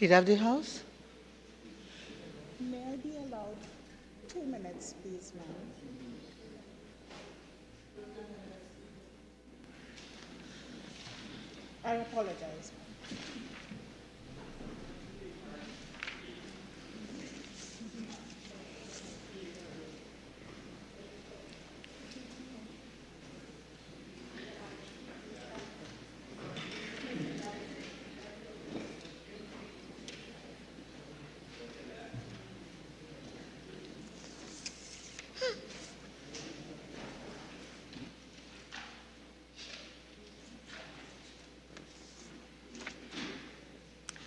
Leader of the House. May I be allowed 2 minutes, please, ma'am? I apologize.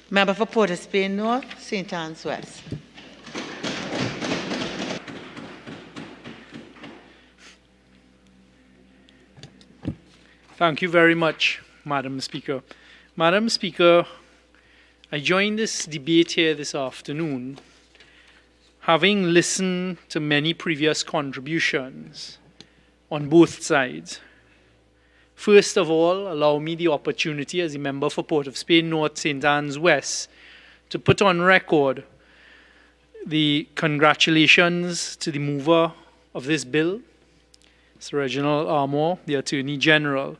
Member for Port of Spain North, St. Anne's West. Thank you very much, Madam Speaker. Madam Speaker, I joined this debate here this afternoon having listened to many previous contributions on both sides. First of all, allow me the opportunity as a member for Port of Spain North, St. Anne's West, to put on record the congratulations to the mover of this bill, Mr. Reginald Armour, the Attorney General,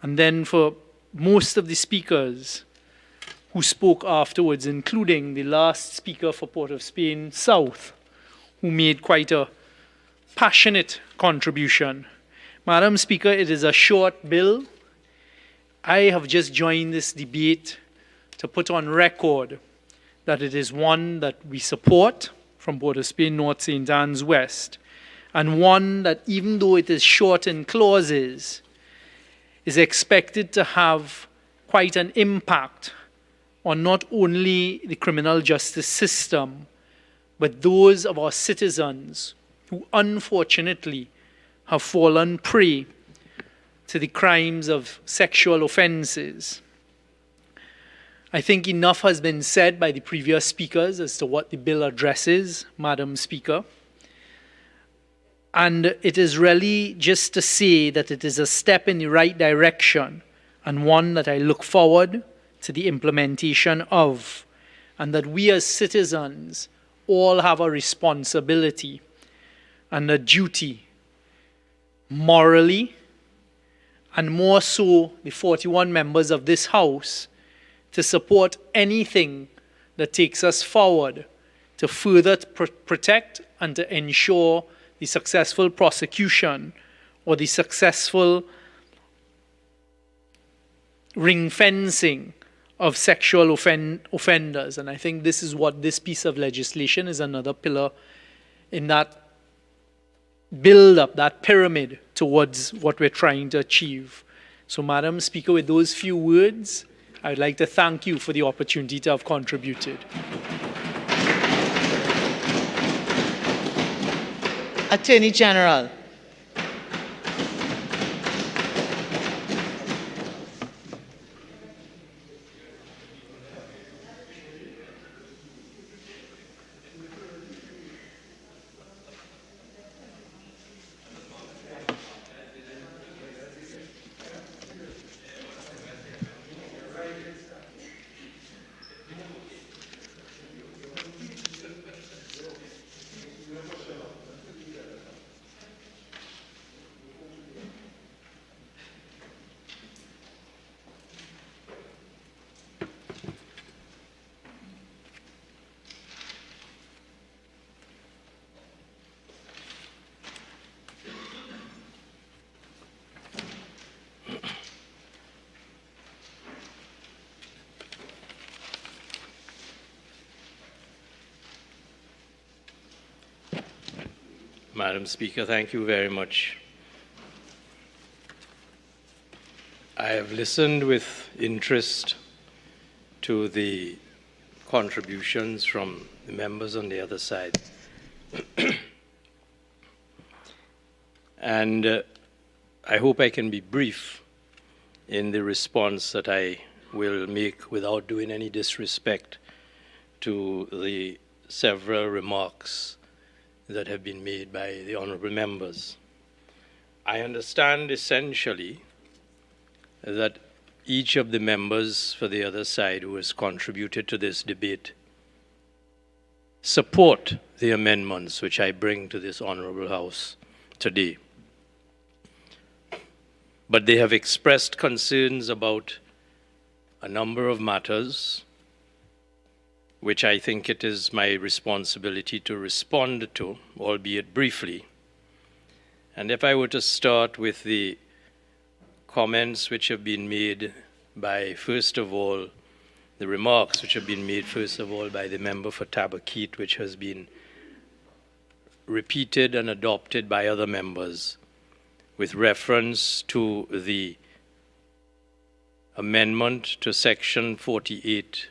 and then for most of the speakers who spoke afterwards, including the last speaker for Port of Spain South, who made quite a passionate contribution. Madam Speaker, it is a short bill. I have just joined this debate to put on record that it is one that we support from Port of Spain North, St. Anne's West, and one that, even though it is short in clauses, is expected to have quite an impact on not only the criminal justice system, but those of our citizens who unfortunately have fallen prey to the crimes of sexual offences. I think enough has been said by the previous speakers as to what the bill addresses, Madam Speaker. And it is really just to say that it is a step in the right direction and one that I look forward to the implementation of, and that we as citizens all have a responsibility and a duty morally, and more so the 41 members of this House, to support anything that takes us forward to further protect and to ensure the successful prosecution or the successful ring fencing of sexual offenders. And I think this is what this piece of legislation is, another pillar in that build up, that pyramid towards what we're trying to achieve. So, Madam Speaker, with those few words, I'd like to thank you for the opportunity to have contributed. Attorney General. Madam Speaker, thank you very much. I have listened with interest to the contributions from the members on the other side. And I hope I can be brief in the response that I will make without doing any disrespect to the several remarks that have been made by the honorable members. I understand essentially that each of the members for the other side who has contributed to this debate support the amendments which I bring to this Honorable House today. But they have expressed concerns about a number of matters which I think it is my responsibility to respond to, albeit briefly. And if I were to start with the comments which have been made by, first of all, the remarks which have been made, first of all, by the member for Tabaquit, which has been repeated and adopted by other members with reference to the amendment to Section 48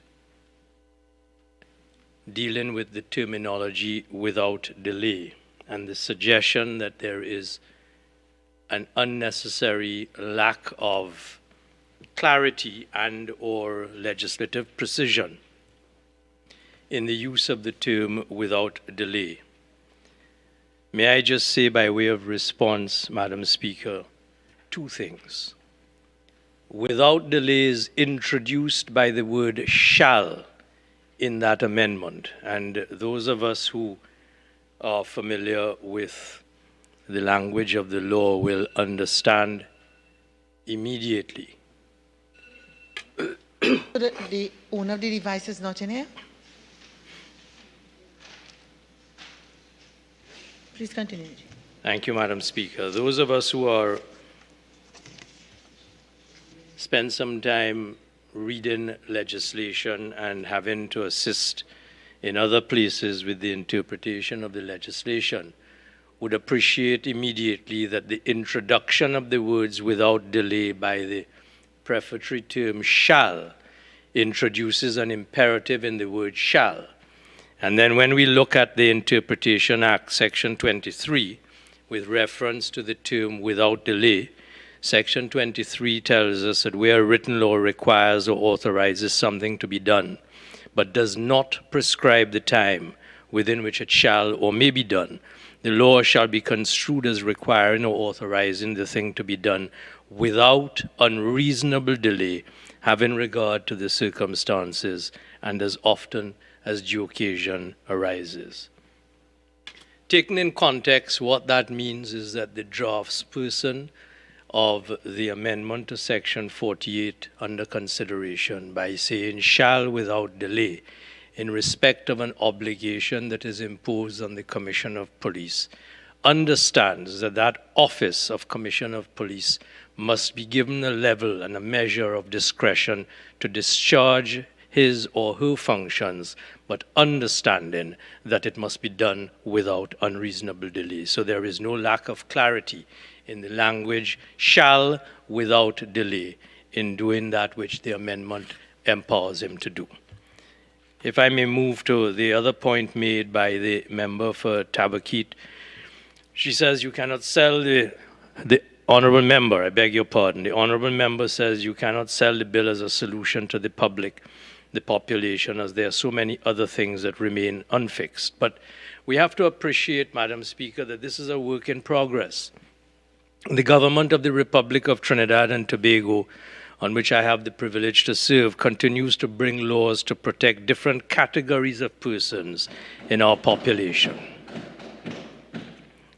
dealing with the terminology without delay and the suggestion that there is an unnecessary lack of clarity and or legislative precision in the use of the term without delay. May I just say by way of response, Madam Speaker, two things. Without delay is introduced by the word shall in that amendment, and those of us who are familiar with the language of the law will understand immediately. The owner of the device is not in here? Please continue. Thank you, Madam Speaker. Those of us who are spend some time reading legislation and having to assist in other places with the interpretation of the legislation would appreciate immediately that the introduction of the words without delay by the prefatory term shall introduces an imperative in the word shall. And then when we look at the Interpretation Act, Section 23, with reference to the term without delay, Section 23 tells us that where written law requires or authorizes something to be done, but does not prescribe the time within which it shall or may be done, the law shall be construed as requiring or authorizing the thing to be done without unreasonable delay, having regard to the circumstances and as often as due occasion arises. Taken in context, what that means is that the draftsperson of the amendment to Section 48 under consideration, by saying shall without delay in respect of an obligation that is imposed on the Commissioner of Police, understands that that office of Commissioner of Police must be given a level and a measure of discretion to discharge his or her functions, but understanding that it must be done without unreasonable delay. So there is no lack of clarity in the language shall without delay in doing that which the amendment empowers him to do. If I may move to the other point made by the member for Tabaquit, she says you cannot sell the honourable member, I beg your pardon, the honourable member says you cannot sell the bill as a solution to the public, the population, as there are so many other things that remain unfixed. But we have to appreciate, Madam Speaker, that this is a work in progress. The government of the Republic of Trinidad and Tobago, on which I have the privilege to serve, continues to bring laws to protect different categories of persons in our population.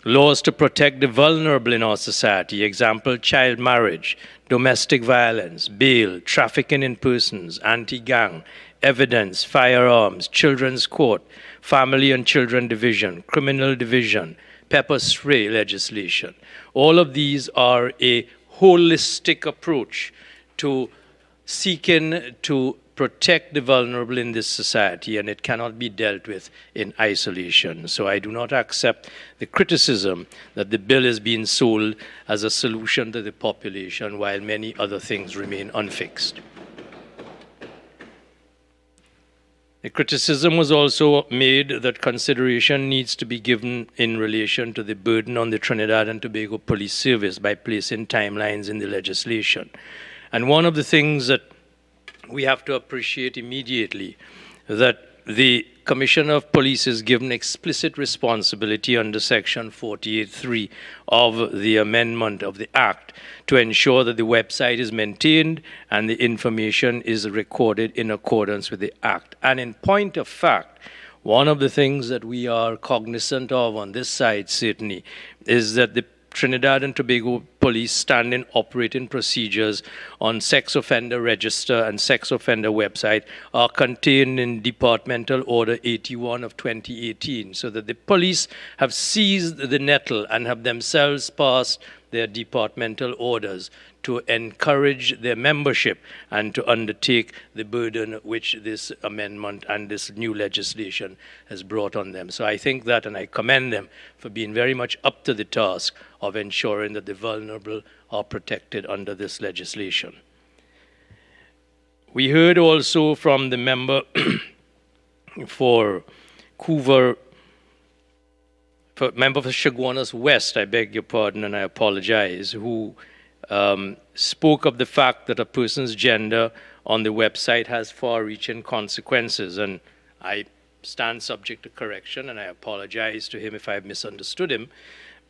Laws to protect the vulnerable in our society, example, child marriage, domestic violence, bail, trafficking in persons, anti-gang, evidence, firearms, children's court, family and children division, criminal division, pepper spray legislation. All of these are a holistic approach to seeking to protect the vulnerable in this society, and it cannot be dealt with in isolation. So I do not accept the criticism that the bill is being sold as a solution to the population while many other things remain unfixed. The criticism was also made that consideration needs to be given in relation to the burden on the Trinidad and Tobago Police Service by placing timelines in the legislation. And one of the things that we have to appreciate immediately, that the Commissioner of Police is given explicit responsibility under Section 48.3 of the amendment of the Act to ensure that the website is maintained and the information is recorded in accordance with the Act. And in point of fact, one of the things that we are cognizant of on this side, certainly, is that the Trinidad and Tobago Police standing operating procedures on sex offender register and sex offender website are contained in Departmental Order 81 of 2018, so that the police have seized the nettle and have themselves passed their departmental orders to encourage their membership and to undertake the burden which this amendment and this new legislation has brought on them. So I think that, and I commend them for being very much up to the task of ensuring that the vulnerable are protected under this legislation. We heard also from the member for Coover, member for Chaguanas West, I beg your pardon and I apologize, who spoke of the fact that a person's gender on the website has far-reaching consequences. And I stand subject to correction, and I apologize to him if I've misunderstood him,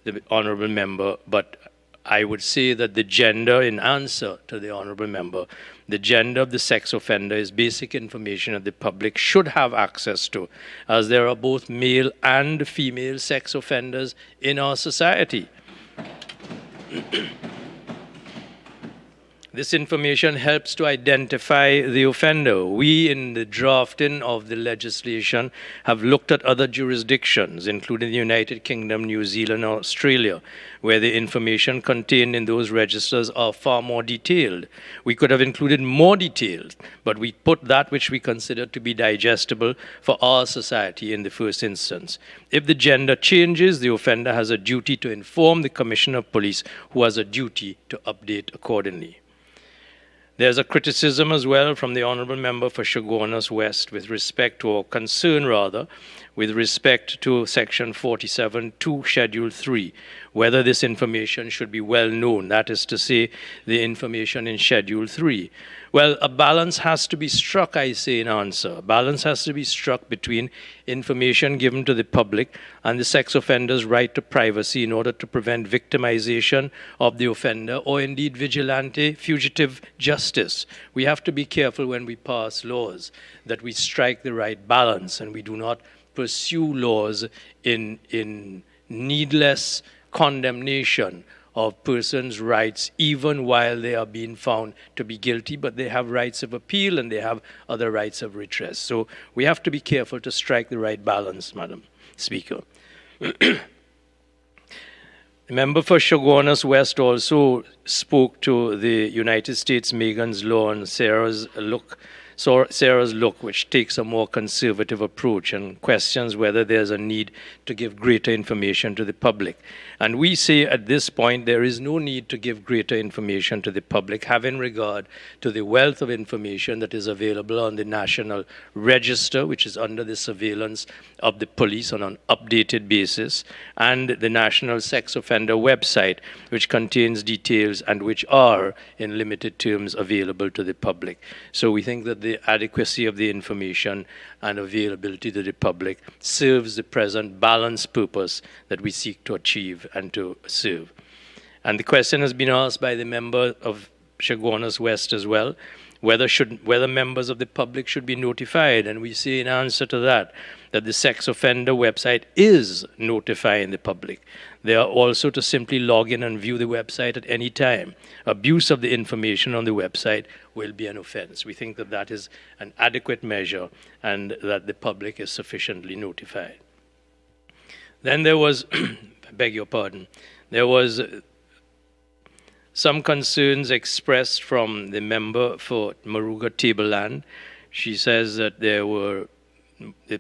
the honourable member, but I would say that the gender, in answer to the honourable member, the gender of the sex offender is basic information that the public should have access to, as there are both male and female sex offenders in our society. This information helps to identify the offender. We, in the drafting of the legislation, have looked at other jurisdictions, including the United Kingdom, New Zealand, and Australia, where the information contained in those registers are far more detailed. We could have included more details, but we put that which we consider to be digestible for our society in the first instance. If the gender changes, the offender has a duty to inform the Commissioner of Police, who has a duty to update accordingly. There's a criticism as well from the honourable member for Chaguanas West with respect to, or concern rather, with respect to Section 47.2, Schedule 3, whether this information should be well known, that is to say, the information in Schedule 3. Well, a balance has to be struck, I say in answer. A balance has to be struck between information given to the public and the sex offender's right to privacy in order to prevent victimization of the offender or indeed vigilante fugitive justice. We have to be careful when we pass laws that we strike the right balance and we do not pursue laws in needless condemnation of persons' rights, even while they are being found to be guilty, but they have rights of appeal and they have other rights of redress. So we have to be careful to strike the right balance, Madam Speaker. The member for Chaguanas West also spoke to the United States Megan's Law and Sarah's Look, which takes a more conservative approach and questions whether there's a need to give greater information to the public. And we say at this point there is no need to give greater information to the public, having regard to the wealth of information that is available on the National Register, which is under the surveillance of the police on an updated basis, and the National Sex Offender website, which contains details and which are, in limited terms, available to the public. So we think that the adequacy of the information and availability to the public serves the present balanced purpose that we seek to achieve and to serve. And the question has been asked by the member of Chaguanas West as well, whether members of the public should be notified. And we say in answer to that the sex offender website is notifying the public. They are also to simply log in and view the website at any time. Abuse of the information on the website will be an offense. We think that that is an adequate measure and that the public is sufficiently notified. Then there was, I beg your pardon, there was some concerns expressed from the member for Maruga Tableland. She says that there were the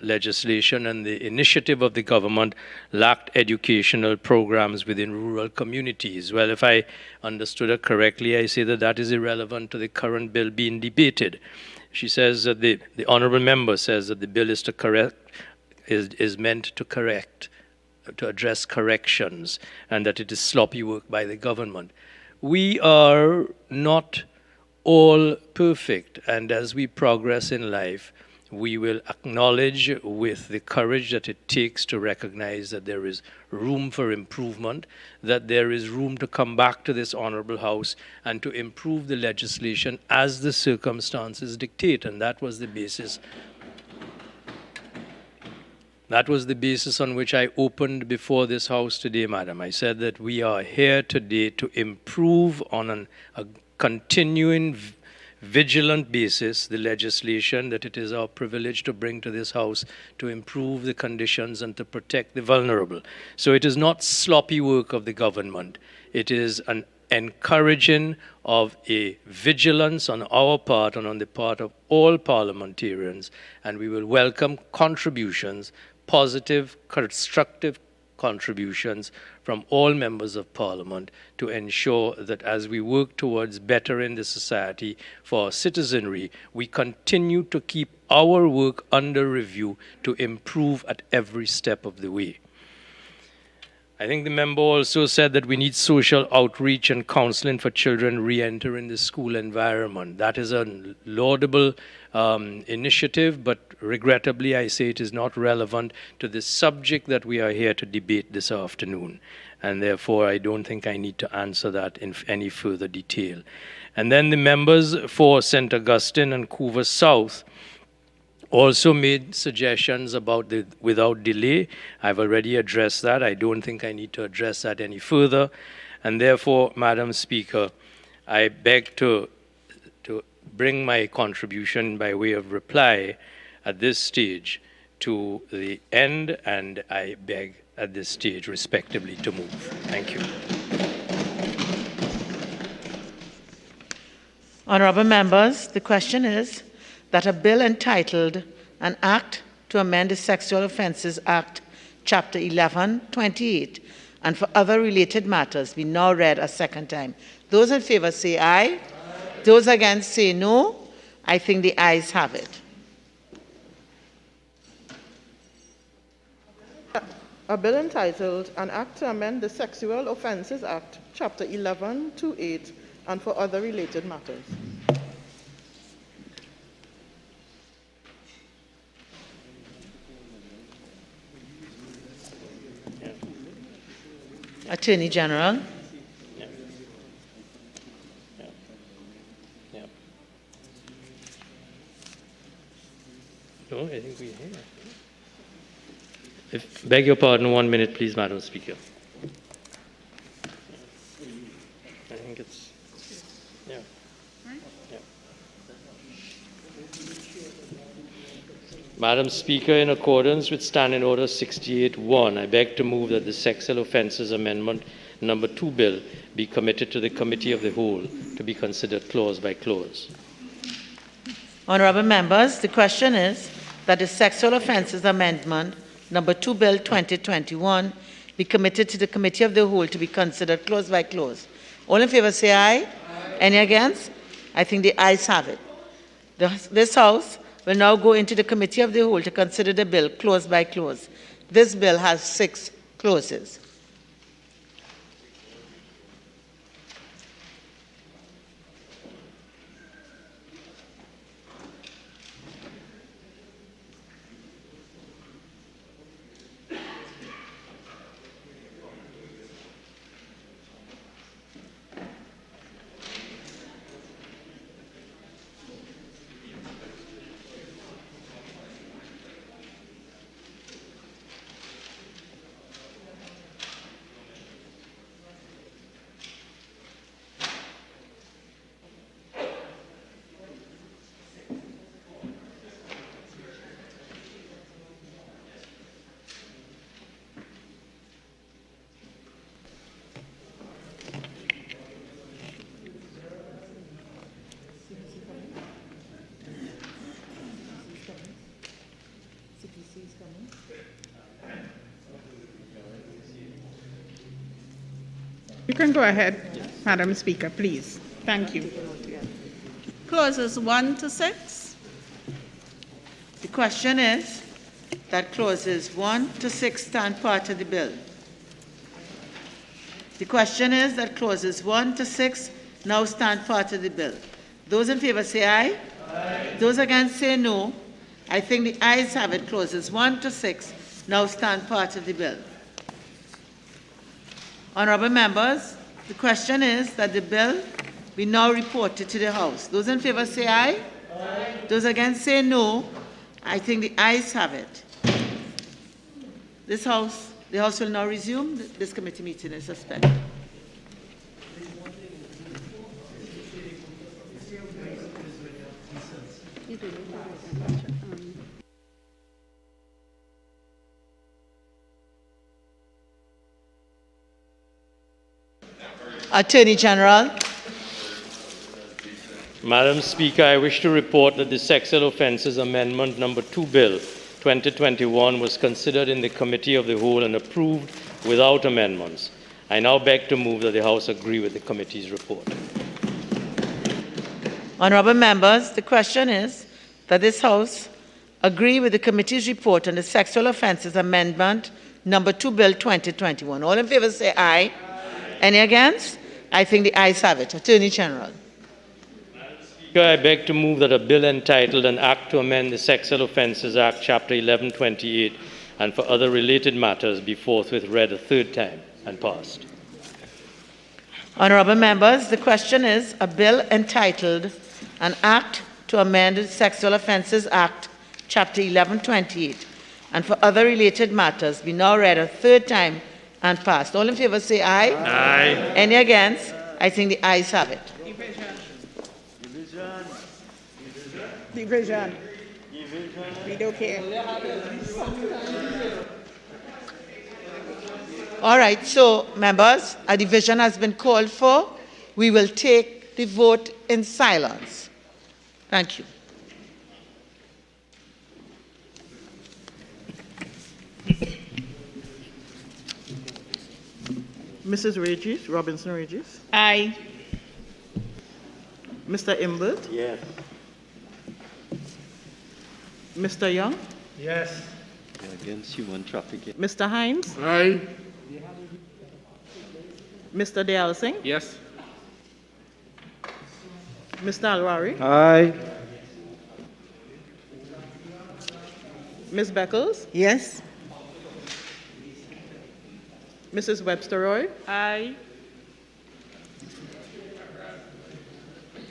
legislation and the initiative of the government lacked educational programs within rural communities. Well, if I understood her correctly, I say that that is irrelevant to the current bill being debated. She says that the honourable member says that the bill is to correct, is meant to correct, to address corrections, and that it is sloppy work by the government. We are not all perfect, and as we progress in life, we will acknowledge with the courage that it takes to recognize that there is room for improvement, that there is room to come back to this honorable House and to improve the legislation as the circumstances dictate. And that was the basis. That was the basis on which I opened before this House today, Madam. I said that we are here today to improve on a continuing vigilant basis the legislation that it is our privilege to bring to this House to improve the conditions and to protect the vulnerable. So it is not sloppy work of the government. It is an encouraging of a vigilance on our part and on the part of all parliamentarians, and we will welcome contributions, positive, constructive contributions from all members of Parliament to ensure that as we work towards bettering the society for our citizenry, we continue to keep our work under review to improve at every step of the way. I think the member also said that we need social outreach and counseling for children re-entering the school environment. That is a laudable initiative, but regrettably I say it is not relevant to the subject that we are here to debate this afternoon. And therefore I don't think I need to answer that in any further detail. And then the members for St. Augustine and Couva South also made suggestions about the without delay. I've already addressed that. I don't think I need to address that any further. And therefore, Madam Speaker, I beg to bring my contribution by way of reply at this stage to the end, and I beg at this stage respectively to move. Thank you. Honourable members, the question is that a bill entitled An Act to Amend the Sexual Offences Act, Chapter 11, 28, and for other related matters be now read a second time. Those in favour say aye. Those against say no. I think the ayes have it. A bill entitled An Act to Amend the Sexual Offences Act, Chapter 11, 28, and for other related matters. Attorney General. No, I think we're here. Beg your pardon, 1 minute, please, Madam Speaker. I think it's, yeah. Madam Speaker, in accordance with Standing Order 68-1, I beg to move that the Sexual Offences Amendment Number 2 bill be committed to the Committee of the Whole to be considered clause by clause. Honourable members, the question is that the Sexual Offences Amendment Number 2 Bill 2021 be committed to the Committee of the Whole to be considered clause by clause. All in favour say aye. Aye. Any against? I think the ayes have it. This House will now go into the Committee of the Whole to consider the bill clause by clause. This bill has 6 clauses. You can go ahead, Madam Speaker, please. Thank you. Clauses 1 to 6. The question is that clauses 1 to 6 stand part of the bill. The question is that clauses 1 to 6 now stand part of the bill. Those in favour say aye. Aye. Those against say no. I think the ayes have it. Clauses 1 to 6 now stand part of the bill. Honourable members, the question is that the bill be now reported to the House. Those in favour say aye. Aye. Those against say no. I think the ayes have it. The House will now resume. This committee meeting is suspended. Attorney General. Madam Speaker, I wish to report that the Sexual Offences Amendment Number 2 Bill 2021 was considered in the Committee of the Whole and approved without amendments. I now beg to move that the House agree with the committee's report. Honourable members, the question is that this House agree with the committee's report on the Sexual Offences Amendment Number 2 Bill 2021. All in favour say aye. Any against? I think the ayes have it. Attorney General. I beg to move that a bill entitled An Act to Amend the Sexual Offences Act, Chapter 1128, and for other related matters be forthwith read a third time and passed. Honourable members, the question is a bill entitled An Act to Amend the Sexual Offences Act, Chapter 1128, and for other related matters be now read a third time and passed. All in favour say aye. Aye. Any against? I think the ayes have it. Division. We don't care. All right, so members, a division has been called for. We will take the vote in silence. Thank you. Mrs. Regis, Robinson Regis. Aye. Mr. Imbert. Yes. Mr. Young. Yes. Against human trafficking. Mr. Hines. Aye. Mr. Dayal Singh. Yes. Mr. Alwari. Aye. Ms. Beckles. Yes. Mrs. Webster Roy. Aye.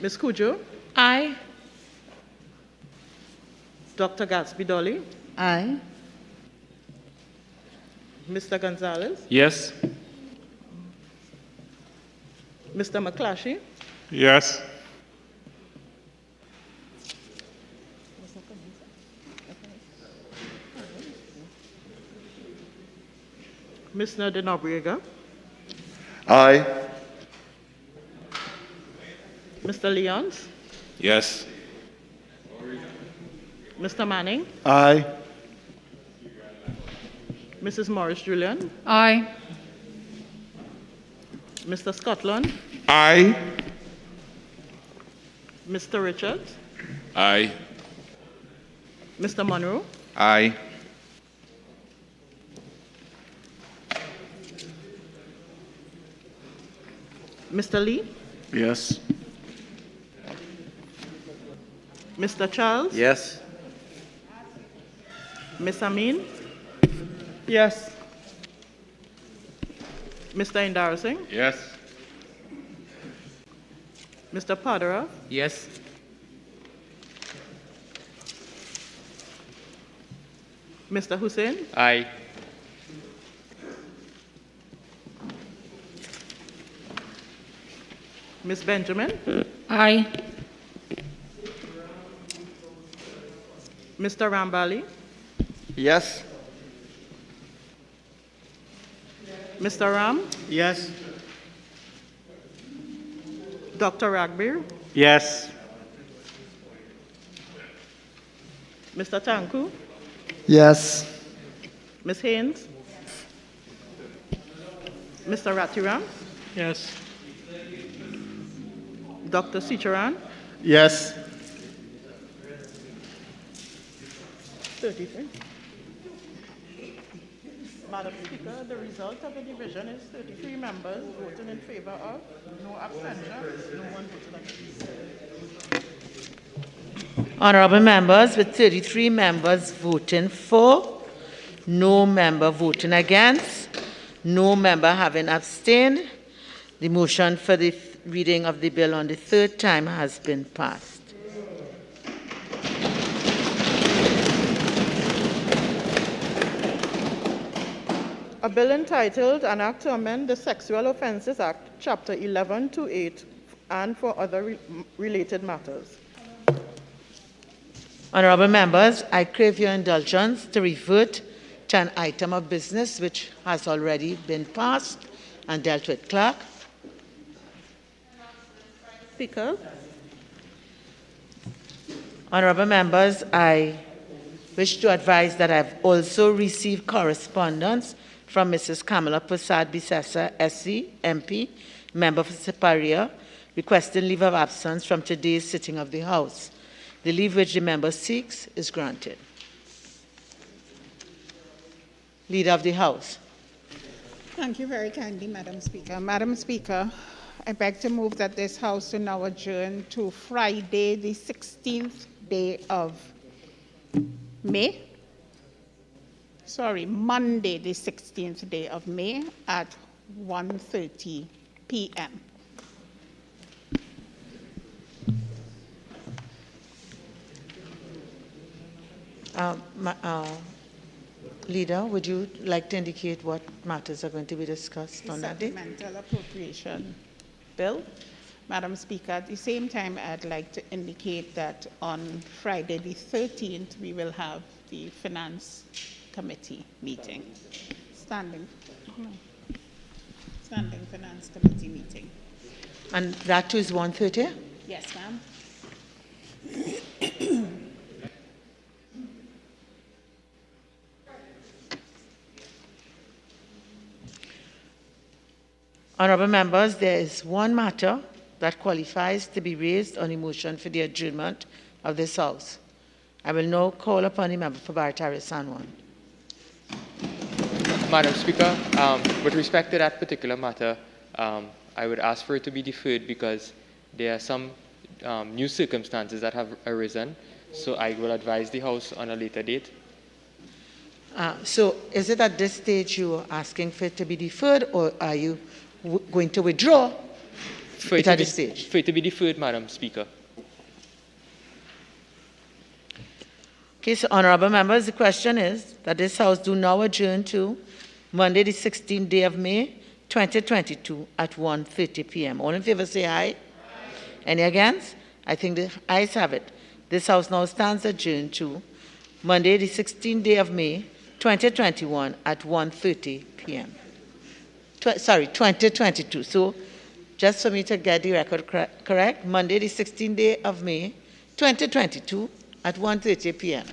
Ms. Cujo. Aye. Dr. Gatsby Dolly. Aye. Mr. Gonzalez. Yes. Mr. McClashy. Yes. Ms. Nada Nobriega. Aye. Mr. Leons. Yes. Mr. Manning. Aye. Mrs. Morris Julian. Aye. Mr. Scotland. Aye. Mr. Richards. Aye. Mr. Monroe. Aye. Mr. Lee. Yes. Mr. Charles. Yes. Ms. Amin. Yes. Mr. Indar Singh. Yes. Mr. Padara. Yes. Mr. Hussain. Aye. Ms. Benjamin. Aye. Mr. Rambali. Yes. Mr. Ram. Yes. Dr. Ragbir. Yes. Mr. Tanku. Yes. Ms. Haynes. Mr. Ratiram. Yes. Dr. Sicharan. Yes. 33. Madam Speaker, the result of the division is 33 members voting in favor of, no abstention, no one voted against. Honorable members, with 33 members voting for, no member voting against, no member having abstained, the motion for the reading of the bill on the third time has been passed. A bill entitled An Act to Amend the Sexual Offences Act, Chapter 11 to 8, and for other related matters. Honorable members, I crave your indulgence to revert to an item of business which has already been passed and dealt with. Clerk. Speaker. Honorable members, I wish to advise that I have also received correspondence from Mrs. Kamala Prasad Bisesa, SC, MP, member for Siparia, requesting leave of absence from today's sitting of the House. The leave which the member seeks is granted. Leader of the House. Thank you very kindly, Madam Speaker. Madam Speaker, I beg to move that this House will now adjourn to Friday, the 16th day of May. Monday, the 16th day of May at 1:30 p.m. Leader, would you like to indicate what matters are going to be discussed on that day? Supplemental appropriation bill. Madam Speaker, at the same time, I'd like to indicate that on Friday the 13th, we will have the Finance Committee meeting. Standing Finance Committee meeting. And that too is 1:30? Yes, ma'am. Honorable members, there is one matter that qualifies to be raised on a motion for the adjournment of this House. I will now call upon the member for Barataria Sanwan. Madam Speaker, with respect to that particular matter, I would ask for it to be deferred because there are some new circumstances that have arisen, so I will advise the House on a later date. So is it at this stage you are asking for it to be deferred, or are you going to withdraw it at this stage? For it to be deferred, Madam Speaker. Okay, so honorable members, the question is that this House do now adjourn to Monday, the 16th day of May, 2022 at 1:30 p.m. All in favor say aye. Aye. Any against? I think the ayes have it. This House now stands adjourned to Monday, the 16th day of May, 2021 at 1:30 p.m. 2022. So just for me to get the record correct, Monday, the 16th day of May, 2022 at 1:30 p.m.